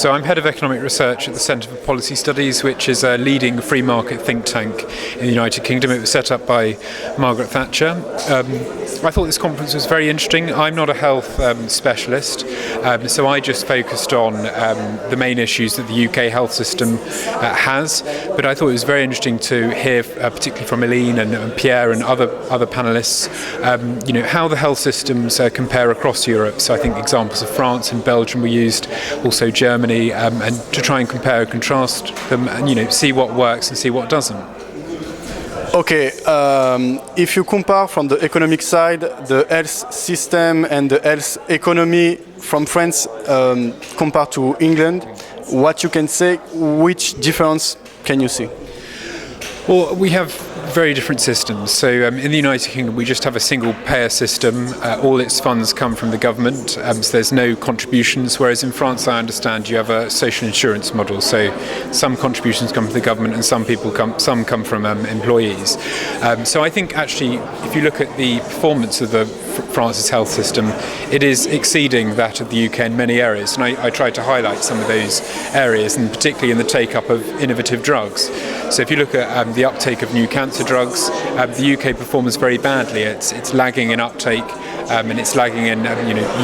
So I'm Head of Economic Research at the Centre for Policy Studies, which is a leading free market think tank in the United Kingdom. It was set up by Margaret Thatcher. I thought this conference was very interesting. I'm not a health specialist, so I just focused on the main issues that the UK health system has. But I thought it was very interesting to hear, particularly from Eileen and Pierre and other panellists, how the health systems compare across Europe. So I think examples of France and Belgium were used, also Germany. And to try and compare and contrast them and see what works and see what doesn't. Okay, if you compare from the economic side the health system and the health economy from France compared to England, what you can say, which difference can you see? Well, we have very different systems. So in the United Kingdom we just have a single payer system. All its funds come from the government, so there's no contributions, whereas in France I understand you have a social insurance model. So some contributions come from the government and some come from employees. So I think actually if you look at the performance of France's health system, it is exceeding that of the UK in many areas, and I tried to highlight some of those areas, and particularly in the take-up of innovative drugs. So if you look at the uptake of new cancer drugs, the UK performs very badly. It's lagging in uptake, and it's lagging in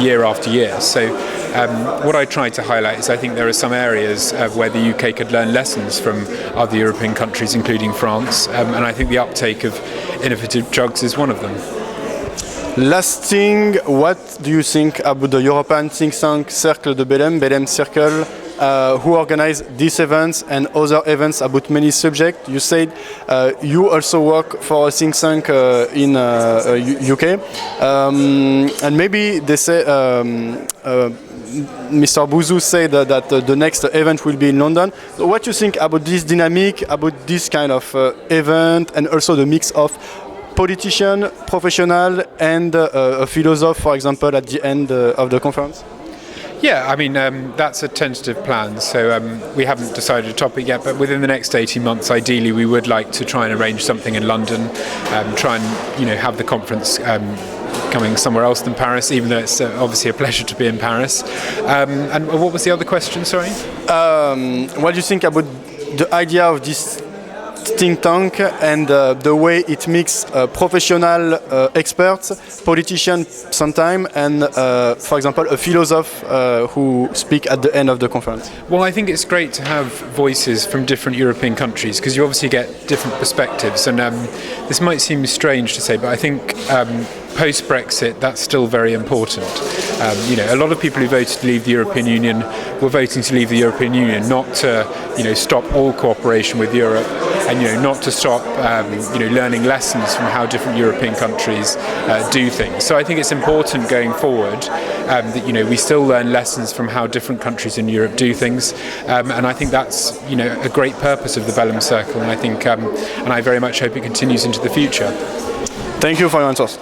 year after year. So what I tried to highlight is I think there are some areas where the UK could learn lessons from other European countries, including France, and I think the uptake of innovative drugs is one of them. Last thing, what do you think about the European think tank Cercle de Belém Circle, who organize these events and other events about many subjects? You said you also work for a think tank in UK, and maybe they say Mr. Bouzou said that the next event will be in London. So what do you think about this dynamic, about this kind of event, and also the mix of politician, professional, and a philosopher, for example, at the end of the conference? Yeah, I mean, that's a tentative plan, so we haven't decided a topic yet, but within the next 18 months, ideally, we would like to try and arrange something in London, try and, have the conference coming somewhere else than Paris, even though it's obviously a pleasure to be in Paris. And what was the other question, sorry? What do you think about the idea of this think tank and the way it mixes professional experts, politicians sometimes, and for example a philosopher who speak at the end of the conference? Well, I think it's great to have voices from different European countries because you obviously get different perspectives, and this might seem strange to say, but I think post-Brexit, that's still very important. A lot of people who voted to leave the European Union were voting to leave the European Union, not to, stop all cooperation with Europe, and not to stop, learning lessons from how different European countries do things. So I think it's important going forward that we still learn lessons from how different countries in Europe do things, and I think that's a great purpose of the Belém Circle, and I think and I very much hope it continues into the future. Thank you for your answers.